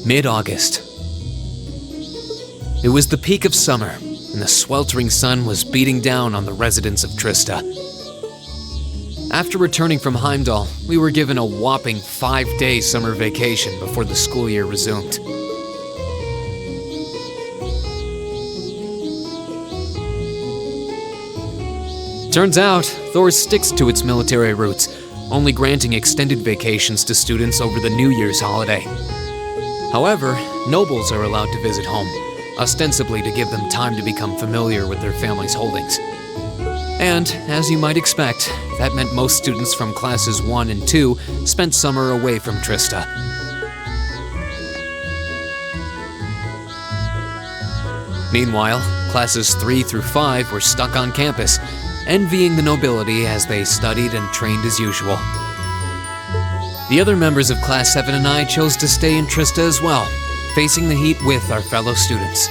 Mid-August. It was the peak of summer, and the sweltering sun was beating down on the residents of Trista. After returning from Heimdall, we were given a whopping 5-day summer vacation before the school year resumed. Turns out, Thor sticks to its military roots, only granting extended vacations to students over the New Year's holiday. However, nobles are allowed to visit home, ostensibly to give them time to become familiar with their family's holdings. And, as you might expect, that meant most students from classes 1 and 2 spent summer away from Trista. Meanwhile, classes 3 through 5 were stuck on campus, envying the nobility as they studied and trained as usual. The other members of Class 7 and I chose to stay in Trista as well, facing the heat with our fellow students.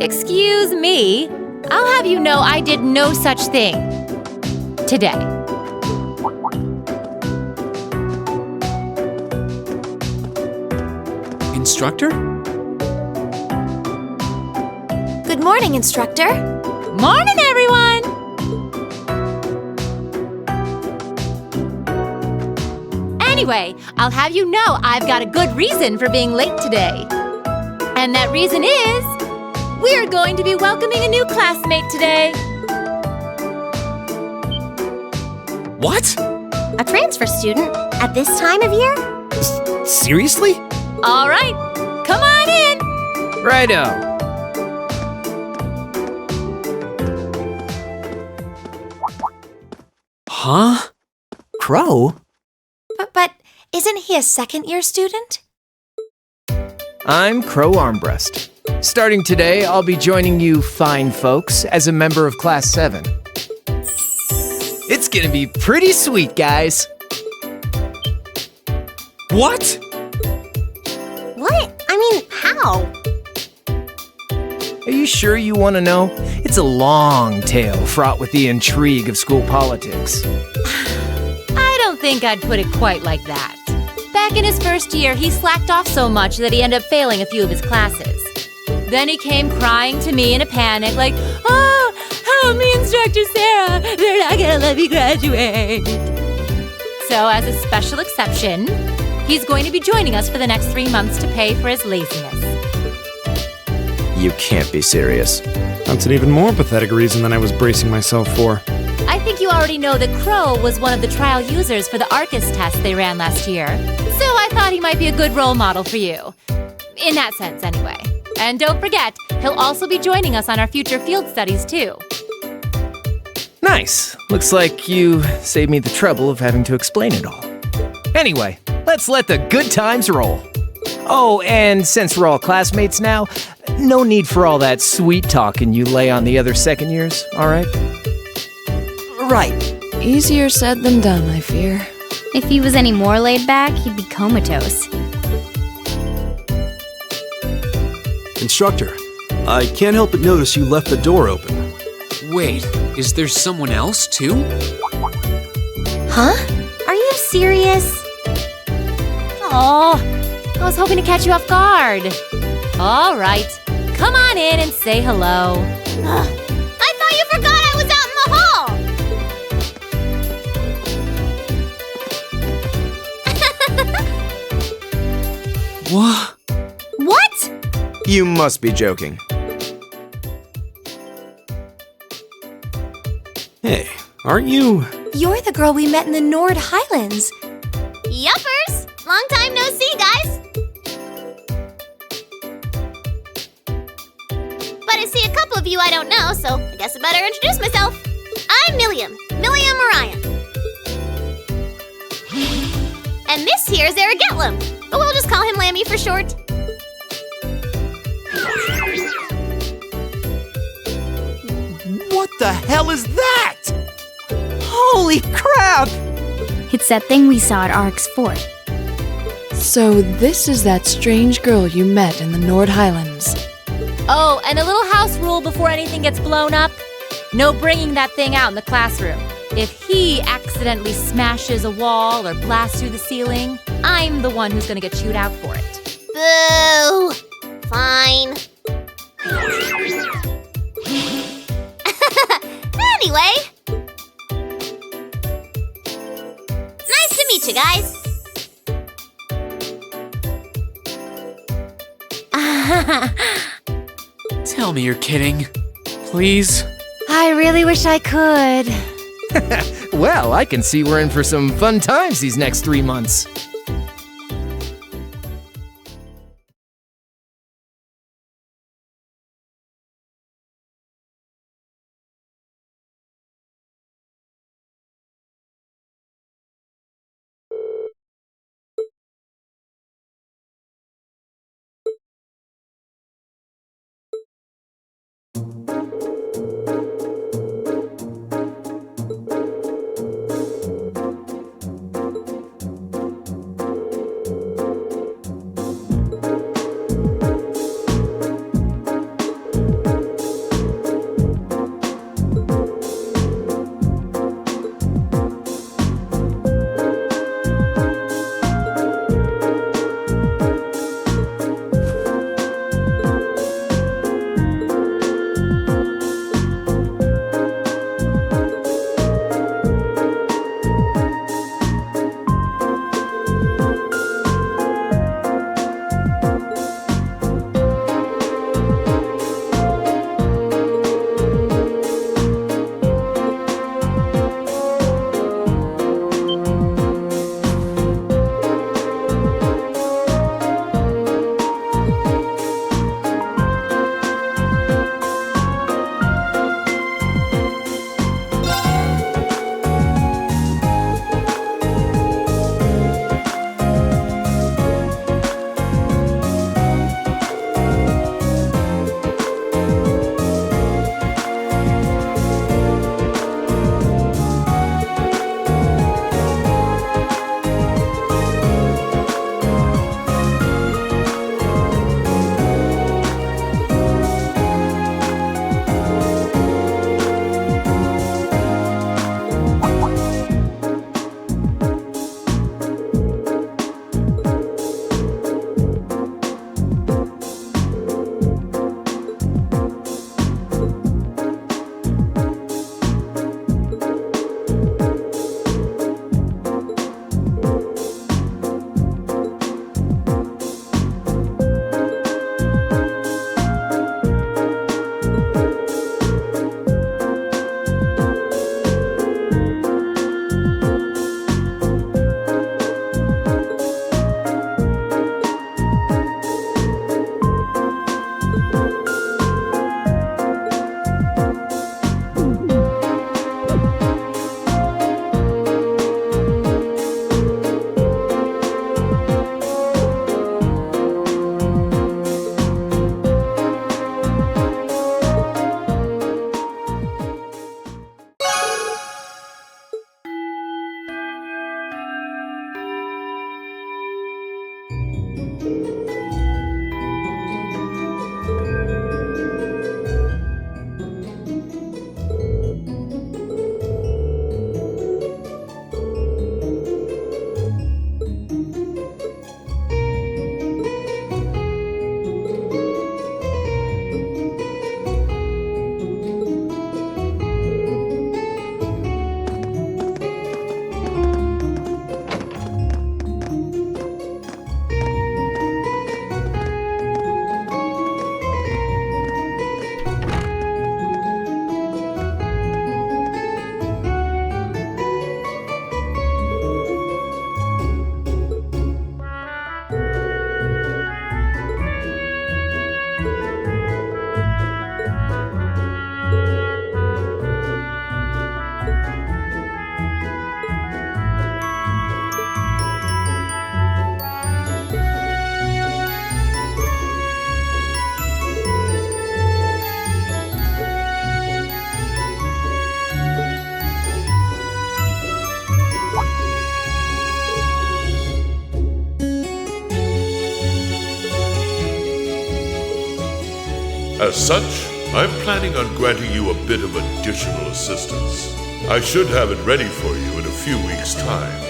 Excuse me, I'll have you know I did no such thing today. Instructor? Good morning, Instructor. Morning, everyone! Anyway, I'll have you know I've got a good reason for being late today. And that reason is, we're going to be welcoming a new classmate today. What? A transfer student at this time of year? Seriously? All right, come on in. Righto. Huh? Crow? But isn't he a second-year student? I'm Crow Armbrust. Starting today, I'll be joining you fine folks as a member of Class 7. It's gonna be pretty sweet, guys. What? What? I mean, how? Are you sure you want to know? It's a long tale fraught with the intrigue of school politics. I don't think I'd put it quite like that. Back in his first year, he slacked off so much that he ended up failing a few of his classes. Then he came crying to me in a panic like, "Oh, help me, Instructor Sarah, they're not gonna let me graduate." So as a special exception, he's going to be joining us for the next 3 months to pay for his laziness. You can't be serious. That's an even more pathetic reason than I was bracing myself for. I think you already know that Crow was one of the trial users for the ARCUS test they ran last year. So I thought he might be a good role model for you. In that sense, anyway. And don't forget, he'll also be joining us on our future field studies, too. Nice. Looks like you saved me the trouble of having to explain it all. Anyway, let's let the good times roll. Oh, and since we're all classmates now, no need for all that sweet talking you lay on the other second years, all right? Right. Easier said than done, I fear. If he was any more laid back, he'd be comatose. Instructor, I can't help but notice you left the door open. Wait, is there someone else too? Huh? Are you serious? Aw, I was hoping to catch you off guard. All right, come on in and say hello. I thought you forgot I was out in the hall! What? What? You must be joking. Hey, aren't you? You're the girl we met in the Nord Highlands. Yuppers! Long time no see, guys! But I see a couple of you I don't know, so I guess I better introduce myself. I'm Millium Orion. And this here is Aragetlum, but we'll just call him Lammy for short. What the hell is that? Holy crap! It's that thing we saw at Ark's fort. So this is that strange girl you met in the Nord Highlands. Oh, and a little house rule before anything gets blown up. No bringing that thing out in the classroom. If he accidentally smashes a wall or blasts through the ceiling, I'm the one who's gonna get chewed out for it. Boo! Fine. Anyway. Nice to meet you guys. Tell me you're kidding. Please? I really wish I could. Well, I can see we're in for some fun times these next 3 months. As such, I'm planning on granting you a bit of additional assistance. I should have it ready for you in a few weeks' time.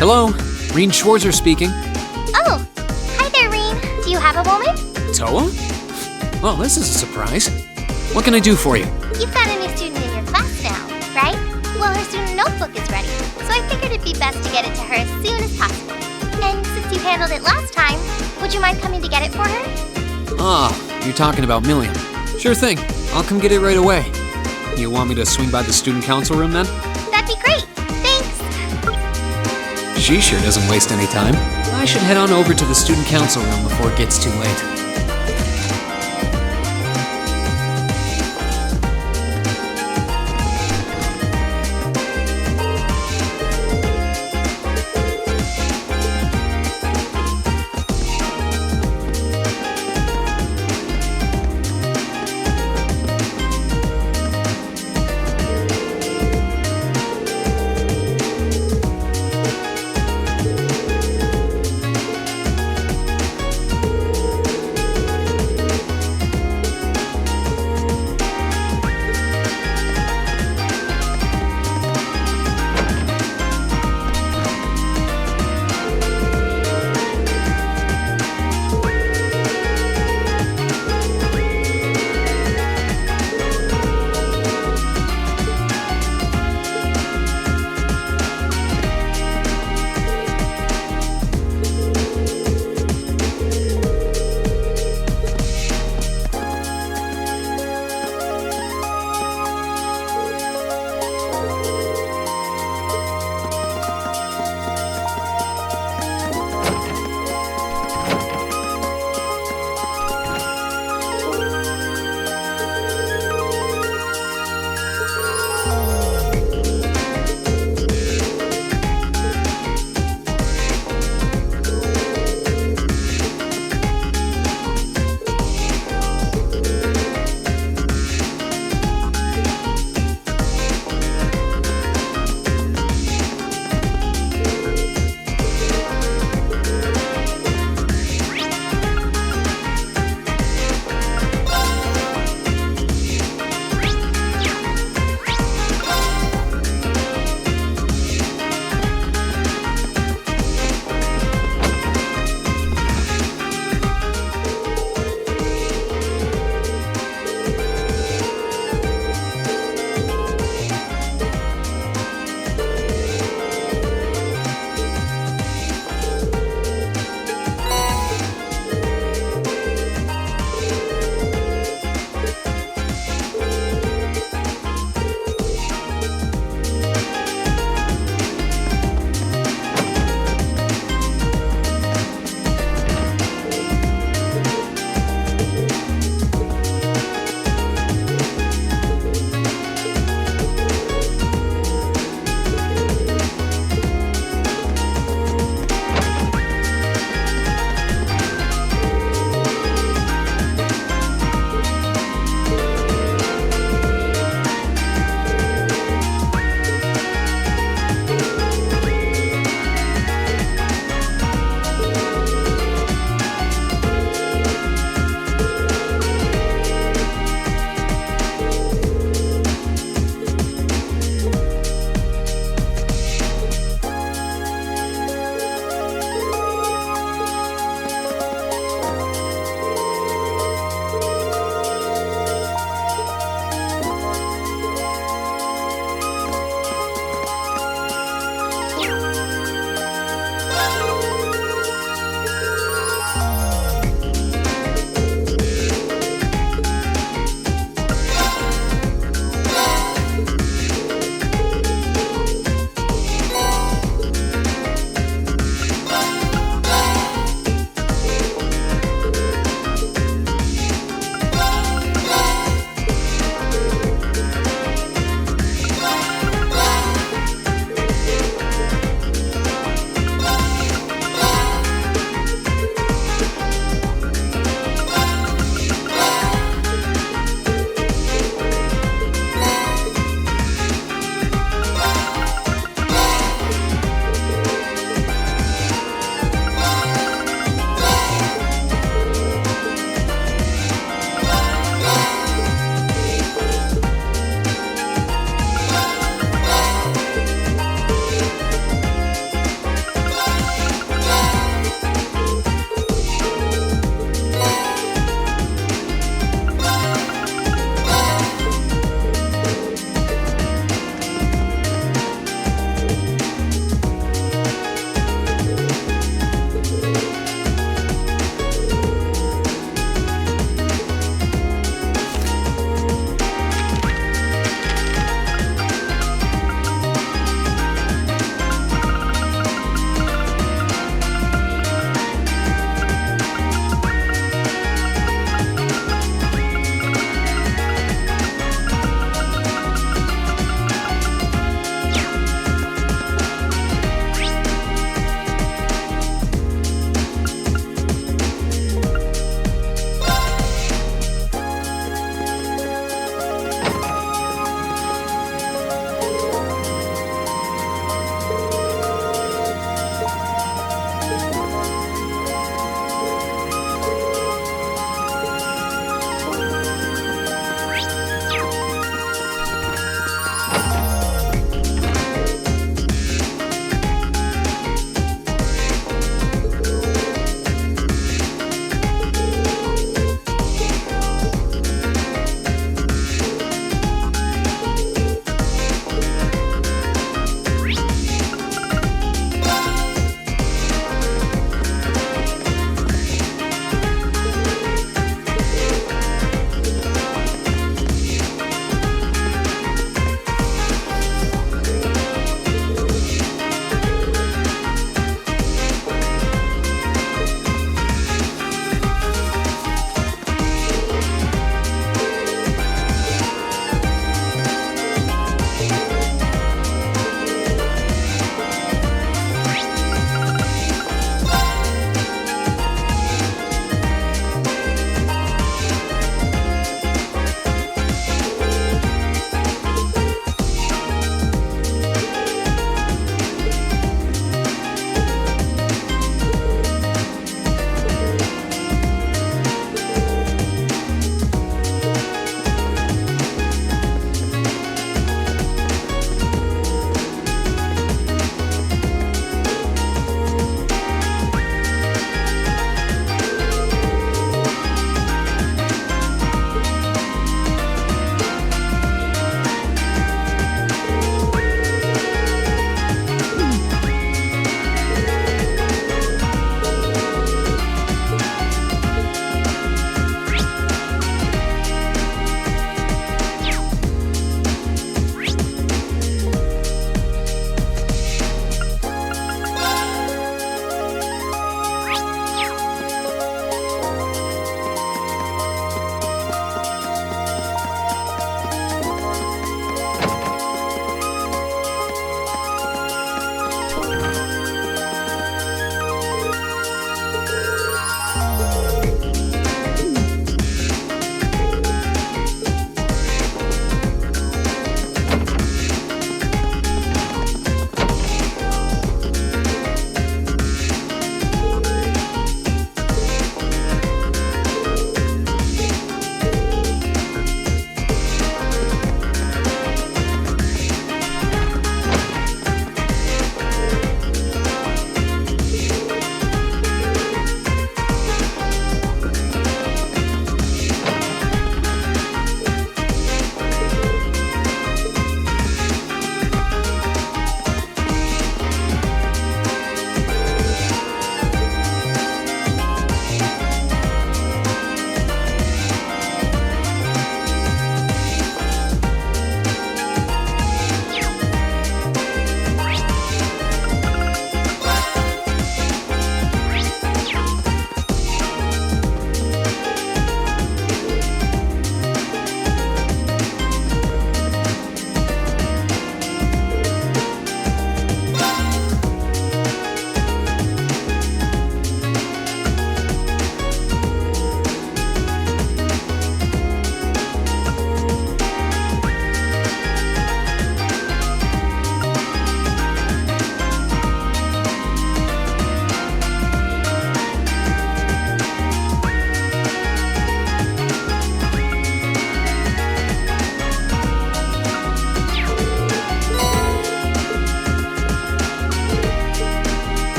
Hello, Reen Schwarzer speaking. Oh, hi there, Reen. Do you have a moment? Toa? Well, this is a surprise. What can I do for you? You've got a new student in your class now, right? Well, her student notebook is ready, so I figured it'd be best to get it to her as soon as possible. And since you handled it last time, would you mind coming to get it for her? Ah, you're talking about Millium. Sure thing. I'll come get it right away. You want me to swing by the student council room then? That'd be great. Thanks. She sure doesn't waste any time. I should head on over to the student council room before it gets too late.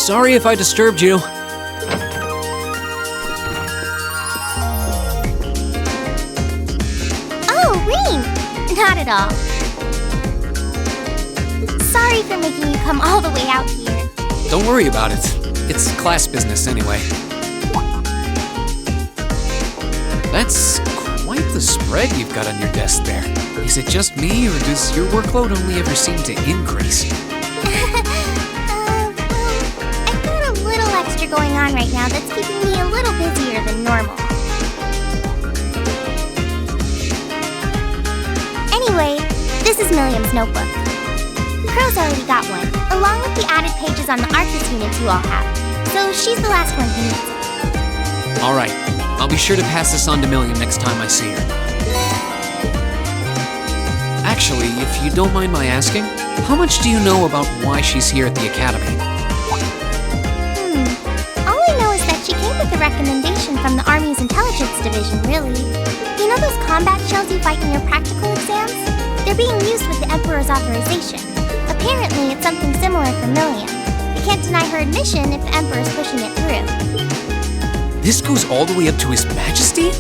Sorry if I disturbed you. Oh, Reem! Not at all. Sorry for making you come all the way out here. Don't worry about it. It's class business anyway. That's quite the spread you've got on your desk there. Is it just me, or does your workload only ever seem to increase? Well, I've got a little extra going on right now that's keeping me a little busier than normal. Anyway, this is Millium's notebook. Crow's already got one, along with the added pages on the Arcus units you all have. So she's the last one who needs it. All right, I'll be sure to pass this on to Millium next time I see her. Actually, if you don't mind my asking, how much do you know about why she's here at the Academy? All I know is that she came with a recommendation from the Army's Intelligence Division, really. You know those combat shells you fight in your practical exams? They're being used with the Emperor's authorization. Apparently, it's something similar for Millium. We can't deny her admission if the Emperor's pushing it through. This goes all the way up to His Majesty?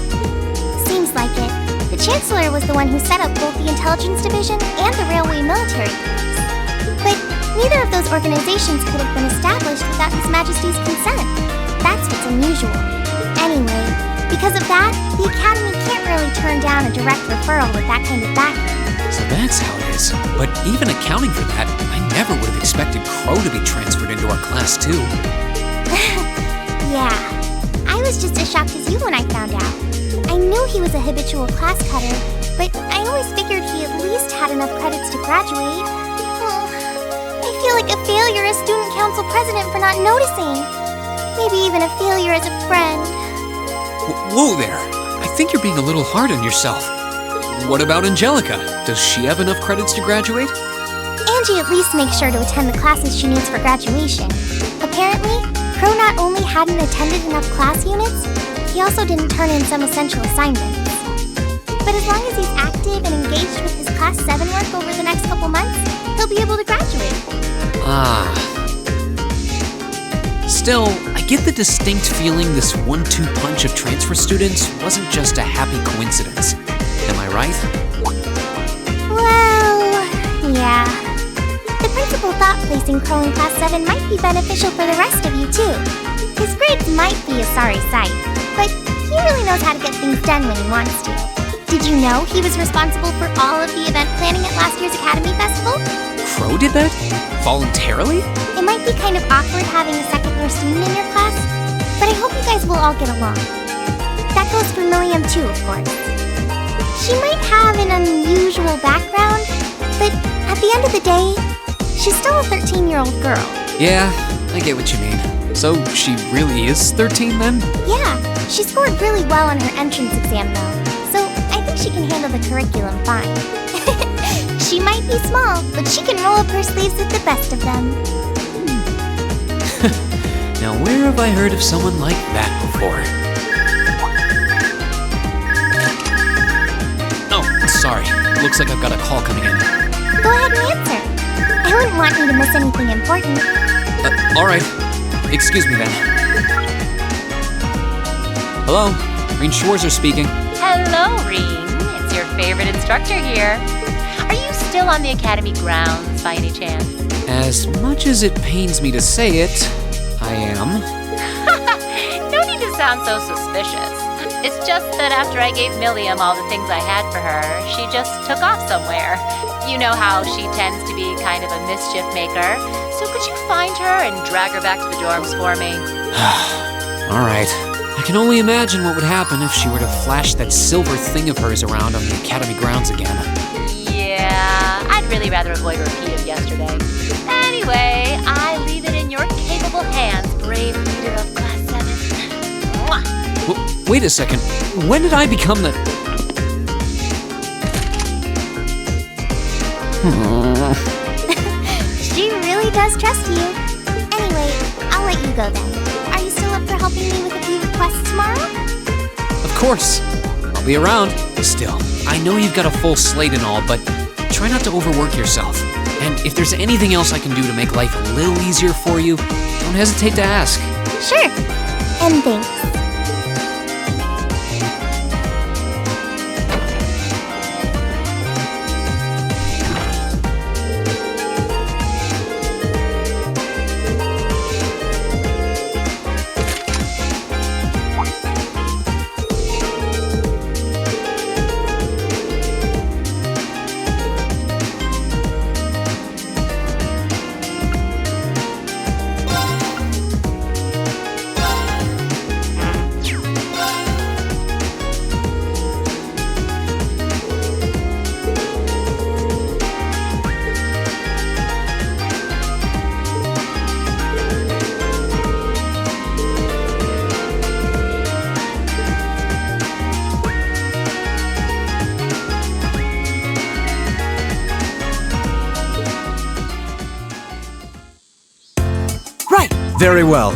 Seems like it. The Chancellor was the one who set up both the Intelligence Division and the Railway Military Police. But neither of those organizations could have been established without His Majesty's consent. That's what's unusual. Anyway, because of that, the Academy can't really turn down a direct referral with that kind of backing. So that's how it is. But even accounting for that, I never would have expected Crow to be transferred into our class too. Yeah, I was just as shocked as you when I found out. I knew he was a habitual class cutter, but I always figured he at least had enough credits to graduate. Oh, I feel like a failure as student council president for not noticing. Maybe even a failure as a friend. Whoa there! I think you're being a little hard on yourself. What about Angelica? Does she have enough credits to graduate? Angie at least makes sure to attend the classes she needs for graduation. Apparently, Crow not only hadn't attended enough class units, he also didn't turn in some essential assignments. But as long as he's active and engaged with his Class 7 work over the next couple months, he'll be able to graduate. Still, I get the distinct feeling this 1-2 punch of transfer students wasn't just a happy coincidence. Am I right? Well, yeah. The principal thought placing Crow in Class 7 might be beneficial for the rest of you, too. His grades might be a sorry sight, but he really knows how to get things done when he wants to. Did you know he was responsible for all of the event planning at last year's Academy Festival? Crow did that? Voluntarily? It might be kind of awkward having a second-year student in your class, but I hope you guys will all get along. That goes for Millium, too, of course. She might have an unusual background, but at the end of the day, she's still a 13-year-old girl. Yeah, I get what you mean. So she really is 13 then? Yeah, she scored really well on her entrance exam though, so I think she can handle the curriculum fine. She might be small, but she can roll up her sleeves with the best of them. Now where have I heard of someone like that before? Oh, sorry. Looks like I've got a call coming in. Go ahead and answer. I wouldn't want you to miss anything important. All right. Excuse me then. Hello, Reen Schwarzer speaking. Hello, Reen. It's your favorite instructor here. Are you still on the Academy grounds by any chance? As much as it pains me to say it, I am. No need to sound so suspicious. It's just that after I gave Millium all the things I had for her, she just took off somewhere. You know how she tends to be kind of a mischief maker. So could you find her and drag her back to the dorms for me? All right. I can only imagine what would happen if she were to flash that silver thing of hers around on the Academy grounds again. Yeah, I'd really rather avoid a repeat of yesterday. Anyway, I leave it in your capable hands, brave leader of Class 7. Mwah! Wait a second. When did I become the... She really does trust you. Anyway, I'll let you go then. Are you still up for helping me with a few requests tomorrow? Of course. I'll be around. Still, I know you've got a full slate and all, but try not to overwork yourself. And if there's anything else I can do to make life a little easier for you, don't hesitate to ask. Sure. And thanks. Very well.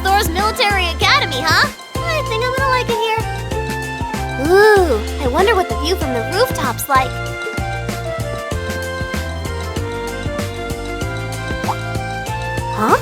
Thor's military academy, huh? I think I'm gonna like it here. Ooh, I wonder what the view from the rooftop's like. Huh?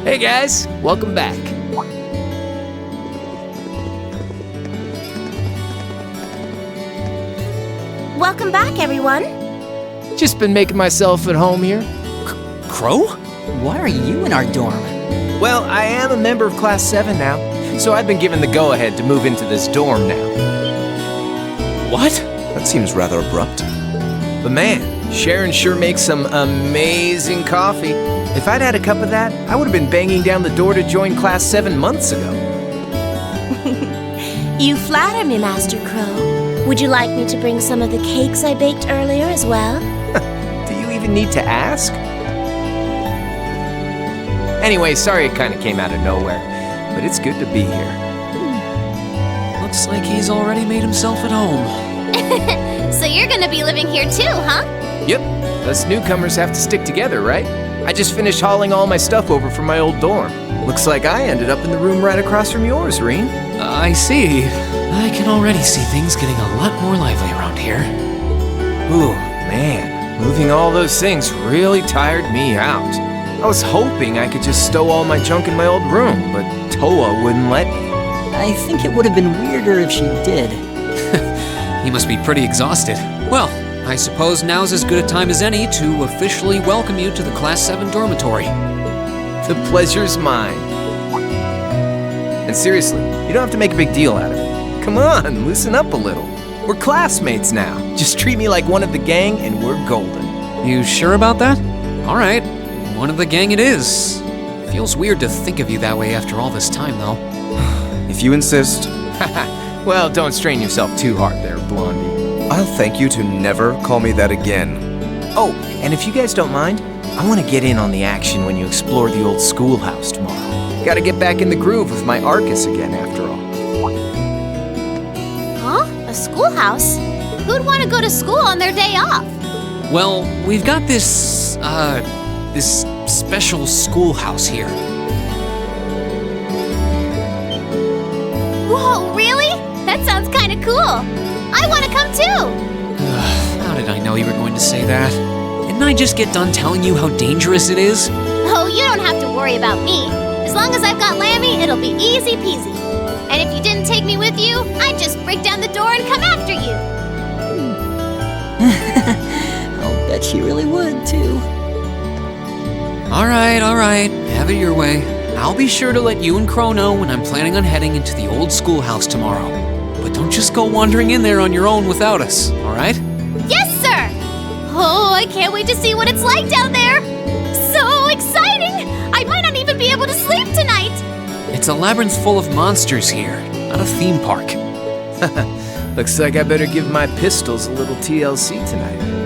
Hey guys, welcome back. Welcome back, everyone. Just been making myself at home here. Crow? Why are you in our dorm? Well, I am a member of Class 7 now, so I've been given the go-ahead to move into this dorm now. What? That seems rather abrupt. But man, Sharon sure makes some amazing coffee. If I'd had a cup of that, I would have been banging down the door to join Class 7 months ago. You flatter me, Master Crow. Would you like me to bring some of the cakes I baked earlier as well? Do you even need to ask? Anyway, sorry it kind of came out of nowhere, but it's good to be here. Looks like he's already made himself at home. So you're gonna be living here too, huh? Yep, us newcomers have to stick together, right? I just finished hauling all my stuff over from my old dorm. Looks like I ended up in the room right across from yours, Reen. I see. I can already see things getting a lot more lively around here. Ooh, man, moving all those things really tired me out. I was hoping I could just stow all my junk in my old room, but Toa wouldn't let me. I think it would have been weirder if she did. He must be pretty exhausted. Well, I suppose now's as good a time as any to officially welcome you to the Class 7 dormitory. The pleasure's mine. And seriously, you don't have to make a big deal out of it. Come on, loosen up a little. We're classmates now. Just treat me like one of the gang and we're golden. You sure about that? All right, one of the gang it is. Feels weird to think of you that way after all this time, though. If you insist. Well, don't strain yourself too hard there, Blondie. I'll thank you to never call me that again. Oh, and if you guys don't mind, I want to get in on the action when you explore the old schoolhouse tomorrow. Gotta get back in the groove with my Arcus again, after all. Huh? A schoolhouse? Who'd want to go to school on their day off? Well, we've got this special schoolhouse here. Whoa, really? That sounds kind of cool. I want to come too. How did I know you were going to say that? Didn't I just get done telling you how dangerous it is? Oh, you don't have to worry about me. As long as I've got Lammy, it'll be easy peasy. And if you didn't take me with you, I'd just break down the door and come after you. I'll bet she really would, too. All right, have it your way. I'll be sure to let you and Crow know when I'm planning on heading into the old schoolhouse tomorrow. But don't just go wandering in there on your own without us, alright? Yes, sir! Oh, I can't wait to see what it's like down there! So exciting! I might not even be able to sleep tonight! It's a labyrinth full of monsters here, not a theme park. Looks like I better give my pistols a little TLC tonight.